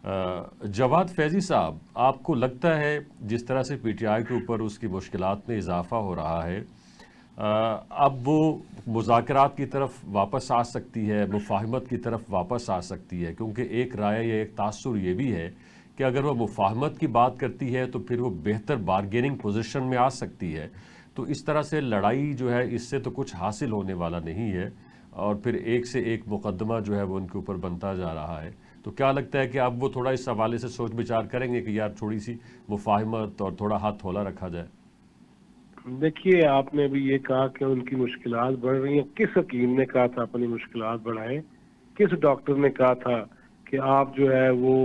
جواد فیضی صاحب، آپ کو لگتا ہے جس طرح سے پی ٹی آئی کے اوپر اس کی مشکلات میں اضافہ ہو رہا ہے، اب وہ مذاکرات کی طرف واپس آ سکتی ہے، مفاہمت کی طرف واپس آ سکتی ہے؟ کیونکہ ایک رائے یا ایک تاثر یہ بھی ہے کہ اگر وہ مفاہمت کی بات کرتی ہے تو پھر وہ بہتر بارگیننگ پوزیشن میں آ سکتی ہے۔ تو اس طرح سے لڑائی جو ہے اس سے تو کچھ حاصل ہونے والا نہیں ہے، اور پھر ایک سے ایک مقدمہ جو ہے وہ ان کے اوپر بنتا جا رہا ہے۔ تو کیا لگتا ہے کہ اب وہ تھوڑا اس حوالے سے سوچ بچار کریں گے کہ یار تھوڑی سی مفاہمت اور تھوڑا ہاتھ تھولا رکھا جائے؟ دیکھیے، آپ نے بھی یہ کہا کہ ان کی مشکلات بڑھ رہی ہیں۔ کس حکیم نے کہا تھا اپنی مشکلات بڑھائیں؟ کس ڈاکٹر نے کہا تھا کہ آپ جو ہے وہ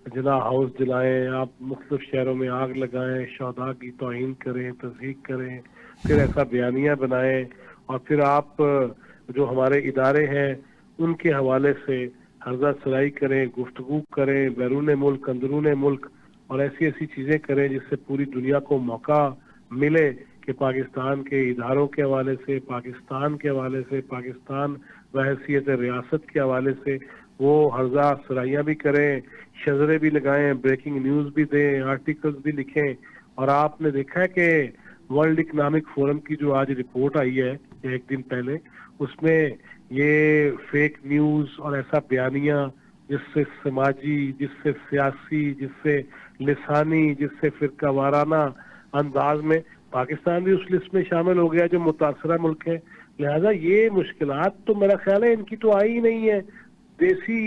جنا ہاؤس جلائیں، آپ مختلف شہروں میں آگ لگائیں، شہداء کی توہین کریں، تضحیک کریں، پھر ایسا بیانیہ بنائیں، اور پھر آپ جو ہمارے ادارے ہیں ان کے حوالے سے ہرزہ سرائی کریں، گفتگو کریں بیرون ملک اندرون ملک، اور ایسی ایسی چیزیں کریں جس سے پوری دنیا کو موقع ملے کہ پاکستان کے اداروں کے حوالے سے، پاکستان کے حوالے سے، پاکستان بحیثیت ریاست کے حوالے سے وہ ہرزہ سرائیاں بھی کریں، شجرے بھی لگائیں، بریکنگ نیوز بھی دیں، آرٹیکلز بھی لکھیں۔ اور آپ نے دیکھا ہے کہ ورلڈ اکنامک فورم کی جو آج رپورٹ آئی ہے ایک دن پہلے، اس میں یہ فیک نیوز اور ایسا بیانیہ جس سے سماجی، جس سے سیاسی، جس سے لسانی، جس سے فرقہ وارانہ انداز میں پاکستان بھی اس لسٹ میں شامل ہو گیا جو متاثرہ ملک ہے۔ لہذا یہ مشکلات تو میرا خیال ہے ان کی تو آئی ہی نہیں ہے۔ دیسی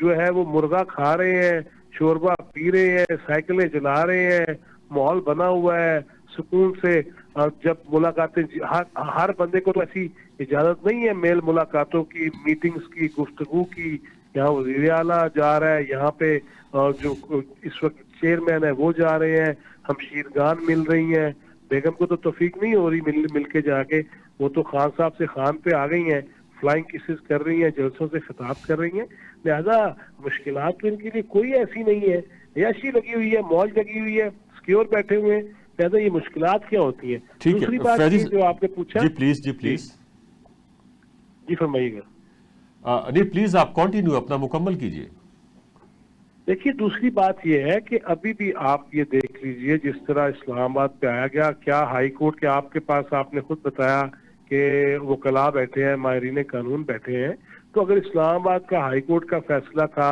جو ہے وہ مرغا کھا رہے ہیں، شوربہ پی رہے ہیں، سائیکلیں چلا رہے ہیں، ماحول بنا ہوا ہے سکون سے۔ اور جب ملاقاتیں، ہر بندے کو تو ایسی اجازت نہیں ہے میل ملاقاتوں کی، میٹنگز کی، گفتگو کی۔ یہاں وزیر اعلیٰ جا رہا ہے، یہاں پہ جو اس وقت چیئرمین ہے وہ جا رہے ہیں، ہمشیرگان مل رہی ہیں۔ بیگم کو تو توفیق نہیں ہو رہی مل کے جا کے، وہ تو خان صاحب سے خان پہ آ گئی ہیں، فلائنگ کسز کر رہی ہیں، جلسوں سے خطاب کر رہی ہیں۔ لہذا مشکلات تو ان کے لیے کوئی ایسی نہیں ہے، عیاشی لگی ہوئی ہے، موج لگی ہوئی ہے، سکیور بیٹھے ہوئے ہیں۔ لہذا یہ مشکلات کیا ہوتی ہیں؟ ٹھیک ہے دوسری بات فیضی، یہ جو آپ نے پوچھا، جی پلیز، جی جی پلیز، جی فرمائیے گا۔ نہیں پلیز آپ کنٹینیو اپنا مکمل کیجئے۔ دیکھیے، دوسری بات یہ ہے کہ ابھی بھی آپ یہ دیکھ لیجئے جس طرح اسلام آباد پہ آیا گیا، کیا ہائی کورٹ کے آپ کے پاس، آپ نے خود بتایا کہ وکلاء بیٹھے ہیں، ماہرین قانون بیٹھے ہیں، تو اگر اسلام آباد کا ہائی کورٹ کا فیصلہ تھا،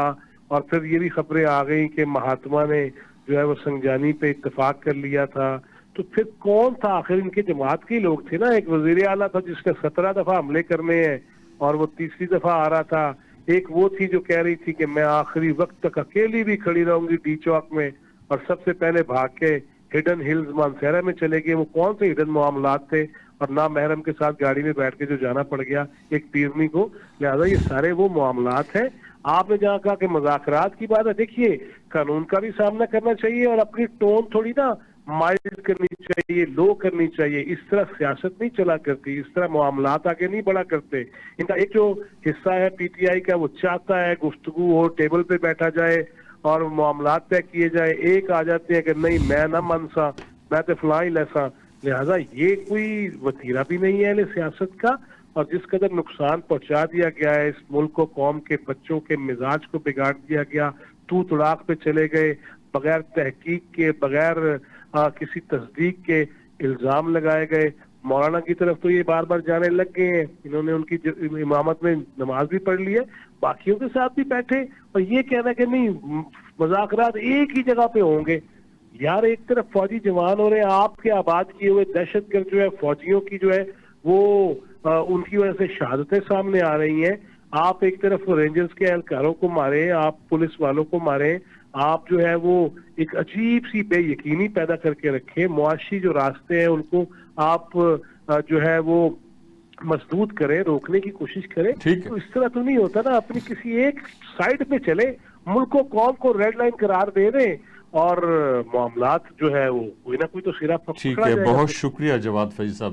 اور پھر یہ بھی خبریں آ گئیں کہ مہاتما نے جو ہے وہ سنجانی پہ اتفاق کر لیا تھا، تو پھر کون تھا؟ آخر ان کے جماعت کے لوگ تھے نا۔ ایک وزیر اعلیٰ تھا جس نے 17 دفعہ حملے کرنے ہیں اور وہ تیسری دفعہ آ رہا تھا۔ ایک وہ تھی جو کہہ رہی تھی کہ میں آخری وقت تک اکیلی بھی کھڑی رہوں گی ڈی چوک میں، اور سب سے پہلے بھاگ کے ہڈن ہلز مانسیرا میں چلے گئے۔ وہ کون سے ہڈن معاملات تھے؟ اور نامحرم کے ساتھ گاڑی میں بیٹھ کے جو جانا پڑ گیا ایک پیرنی کو۔ لہذا یہ سارے وہ معاملات ہیں۔ آپ نے جہاں کہا کہ مذاکرات کی بات ہے، دیکھیے قانون کا بھی سامنا کرنا چاہیے، اور اپنی ٹون تھوڑی نا مائلڈ کرنی چاہیے، لو کرنی چاہیے۔ اس طرح سیاست نہیں چلا کرتی، اس طرح معاملات آگے نہیں بڑھا کرتے۔ ان کا ایک جو حصہ ہے پی ٹی آئی کا، وہ چاہتا ہے گفتگو ہو، ٹیبل پہ بیٹھا جائے اور معاملات طے کیے جائے۔ ایک آ جاتے ہیں کہ نہیں میں نہ منسا، میں تو فلاں ہی لیسا۔ لہذا یہ کوئی وتیرہ بھی نہیں ہے اہل سیاست کا، اور جس قدر نقصان پہنچا دیا گیا ہے اس ملک کو، قوم کے بچوں کے مزاج کو بگاڑ دیا گیا، تو تڑاک پہ چلے گئے، بغیر تحقیق کے، بغیر کسی تصدیق کے الزام لگائے گئے۔ مولانا کی طرف تو یہ بار بار جانے لگ گئے ہیں، انہوں نے ان کی امامت میں نماز بھی پڑھ لی ہے، باقیوں کے ساتھ بھی بیٹھے، اور یہ کہنا کہ نہیں مذاکرات ایک ہی جگہ پہ ہوں گے۔ یار ایک طرف فوجی جوان ہو رہے ہیں، آپ کے آباد کیے ہوئے دہشت گرد جو ہے فوجیوں کی جو ہے وہ ان کی وجہ سے شہادتیں سامنے آ رہی ہیں۔ آپ ایک طرف رینجرز کے اہلکاروں کو ماریں، آپ پولیس والوں کو ماریں، آپ جو ہے وہ ایک عجیب سی بے یقینی پیدا کر کے رکھیں، معاشی جو راستے ہیں ان کو آپ جو ہے وہ مسدود کریں، روکنے کی کوشش کریں۔ ٹھیک ہے، تو اس طرح تو نہیں ہوتا نا، اپنی کسی ایک سائڈ پہ چلے، ملک و قوم کو ریڈ لائن قرار دے دیں، اور معاملات جو ہے وہ کوئی نہ کوئی تو سرا ٹھیک پکڑا ہے، جائے گا بہت پھر۔ شکریہ جواد فیضی صاحب۔